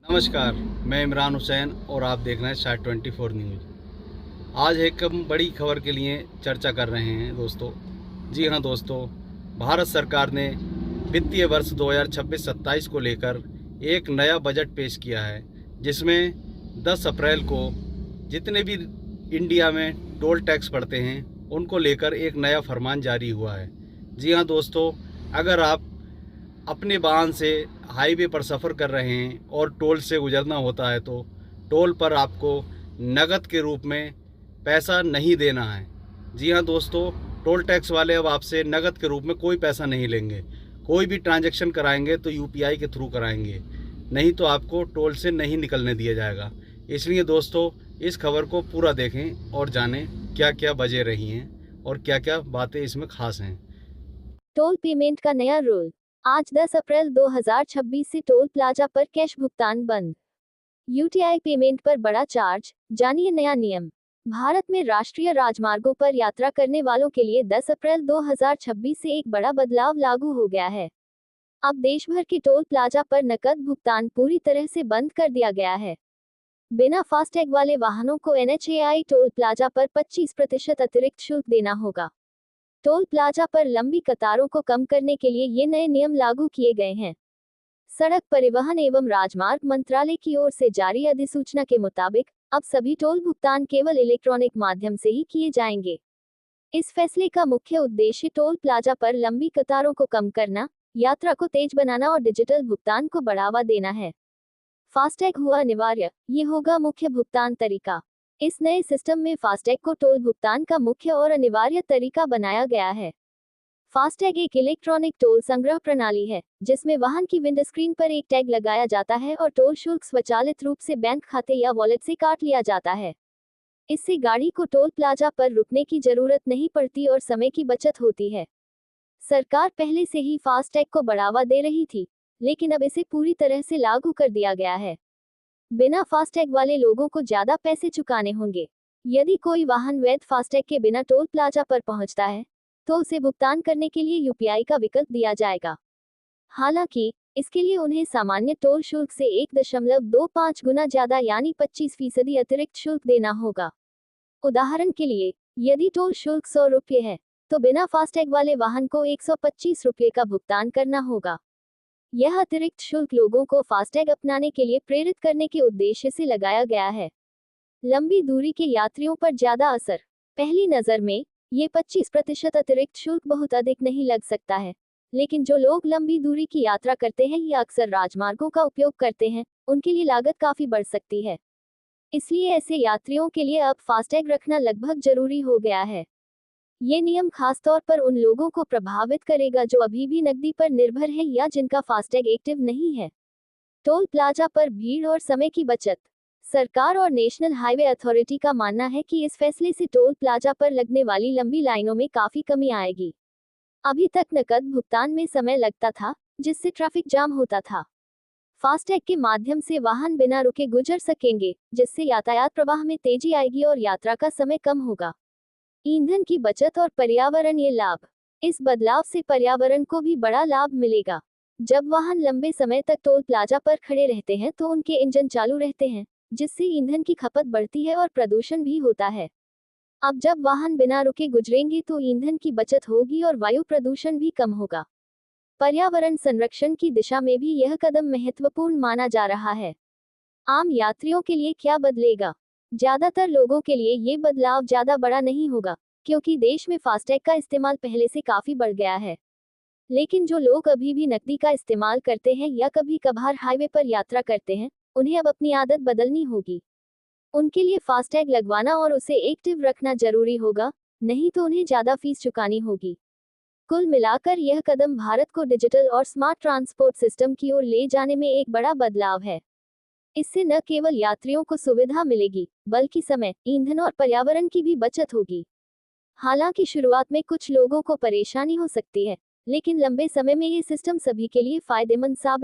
नमस्कार, मैं इमरान हुसैन और आप देख रहे हैं शायद 24 न्यूज़। आज एक हम बड़ी खबर के लिए चर्चा कर रहे हैं दोस्तों। जी हाँ दोस्तों, भारत सरकार ने वित्तीय वर्ष 2026-27 को लेकर एक नया बजट पेश किया है, जिसमें 10 अप्रैल को जितने भी इंडिया में टोल टैक्स पड़ते हैं उनको लेकर एक नया फरमान जारी हुआ है। जी हाँ दोस्तों, अगर आप अपने वाहन से हाईवे पर सफ़र कर रहे हैं और टोल से गुजरना होता है तो टोल पर आपको नकद के रूप में पैसा नहीं देना है। जी हाँ दोस्तों, टोल टैक्स वाले अब आपसे नकद के रूप में कोई पैसा नहीं लेंगे। कोई भी ट्रांजैक्शन कराएंगे तो यूपीआई के थ्रू कराएंगे, नहीं तो आपको टोल से नहीं निकलने दिया जाएगा। इसलिए दोस्तों, इस खबर को पूरा देखें और जानें क्या क्या वजह रही हैं और क्या क्या बातें इसमें खास हैं। टोल पेमेंट का नया रूल। आज 10 अप्रैल 2026 से टोल प्लाजा पर कैश भुगतान बंद। यूटीआई पेमेंट पर बड़ा चार्ज। जानिए नया नियम। भारत में राष्ट्रीय राजमार्गों पर यात्रा करने वालों के लिए 10 अप्रैल 2026 से एक बड़ा बदलाव लागू हो गया है। अब देश भर के टोल प्लाजा पर नकद भुगतान पूरी तरह से बंद कर दिया गया है। बिना फास्टैग वाले वाहनों को एनएचएआई टोल प्लाजा पर 25% अतिरिक्त शुल्क देना होगा। टोल प्लाजा पर लंबी कतारों को कम करने के लिए ये नए नियम लागू किए गए हैं। सड़क परिवहन एवं राजमार्ग मंत्रालय की ओर से जारी अधिसूचना के मुताबिक अब सभी टोल भुगतान केवल इलेक्ट्रॉनिक माध्यम से ही किए जाएंगे। इस फैसले का मुख्य उद्देश्य टोल प्लाजा पर लंबी कतारों को कम करना, यात्रा को तेज बनाना और डिजिटल भुगतान को बढ़ावा देना है। फास्टैग हुआ अनिवार्य, ये होगा मुख्य भुगतान तरीका। इस नए सिस्टम में फास्टैग को टोल भुगतान का मुख्य और अनिवार्य तरीका बनाया गया है। फास्टैग एक इलेक्ट्रॉनिक टोल संग्रह प्रणाली है, जिसमें वाहन की विंडस्क्रीन पर एक टैग लगाया जाता है और टोल शुल्क स्वचालित रूप से बैंक खाते या वॉलेट से काट लिया जाता है। इससे गाड़ी को टोल प्लाजा पर रुकने की जरूरत नहीं पड़ती और समय की बचत होती है। सरकार पहले से ही फास्टैग को बढ़ावा दे रही थी, लेकिन अब इसे पूरी तरह से लागू कर दिया गया है। बिना फास्टैग वाले लोगों को ज्यादा पैसे चुकाने होंगे। यदि कोई वाहन वैध फास्टैग के बिना टोल प्लाजा पर पहुंचता है, तो उसे भुगतान करने के लिए यूपीआई का विकल्प दिया जाएगा। हालांकि इसके लिए उन्हें सामान्य टोल शुल्क से 1.25 गुना ज्यादा यानी 25% अतिरिक्त शुल्क देना होगा। उदाहरण के लिए, यदि टोल शुल्क 100 रुपये है, तो बिना फास्टैग वाले वाहन को 125 रुपये का भुगतान करना होगा। यह अतिरिक्त शुल्क लोगों को फास्टैग अपनाने के लिए प्रेरित करने के उद्देश्य से लगाया गया है। लंबी दूरी के यात्रियों पर ज्यादा असर। पहली नजर में ये 25% अतिरिक्त शुल्क बहुत अधिक नहीं लग सकता है, लेकिन जो लोग लंबी दूरी की यात्रा करते हैं या अक्सर राजमार्गों का उपयोग करते हैं, उनके लिए लागत काफी बढ़ सकती है। इसलिए ऐसे यात्रियों के लिए अब फास्टैग रखना लगभग जरूरी हो गया है। ये नियम खासतौर पर उन लोगों को प्रभावित करेगा जो अभी भी नकदी पर निर्भर हैं या जिनका फास्टैग एक्टिव नहीं है। टोल प्लाजा पर भीड़ और समय की बचत। सरकार और नेशनल हाईवे अथॉरिटी का मानना है कि इस फैसले से टोल प्लाजा पर लगने वाली लंबी लाइनों में काफी कमी आएगी। अभी तक नकद भुगतान में समय लगता था, जिससे ट्रैफिक जाम होता था। फास्टैग के माध्यम से वाहन बिना रुके गुजर सकेंगे, जिससे यातायात प्रवाह में तेजी आएगी और यात्रा का समय कम होगा। ईंधन की बचत और पर्यावरणीय लाभ। इस बदलाव से पर्यावरण को भी बड़ा लाभ मिलेगा। जब वाहन लंबे समय तक टोल प्लाजा पर खड़े रहते हैं तो उनके इंजन चालू रहते हैं, जिससे ईंधन की खपत बढ़ती है और प्रदूषण भी होता है। अब जब वाहन बिना रुके गुजरेंगे तो ईंधन की बचत होगी और वायु प्रदूषण भी कम होगा। पर्यावरण संरक्षण की दिशा में भी यह कदम महत्वपूर्ण माना जा रहा है। आम यात्रियों के लिए क्या बदलेगा? ज्यादातर लोगों के लिए ये बदलाव ज्यादा बड़ा नहीं होगा, क्योंकि देश में फास्टैग का इस्तेमाल पहले से काफी बढ़ गया है। लेकिन जो लोग अभी भी नकदी का इस्तेमाल करते हैं या कभी कभार हाईवे पर यात्रा करते हैं, उन्हें अब अपनी आदत बदलनी होगी। उनके लिए फास्टैग लगवाना और उसे एक्टिव रखना जरूरी होगा, नहीं तो उन्हें ज्यादा फीस चुकानी होगी। कुल मिलाकर यह कदम भारत को डिजिटल और स्मार्ट ट्रांसपोर्ट सिस्टम की ओर ले जाने में एक बड़ा बदलाव है। इससे न केवल यात्रियों को सुविधा मिलेगी, बल्कि समय, ईंधन और पर्यावरण की भी बचत होगी। हालांकि शुरुआत में कुछ लोगों को परेशानी हो सकती है, लेकिन लंबे समय में ये सिस्टम सभी के लिए फायदेमंद साबित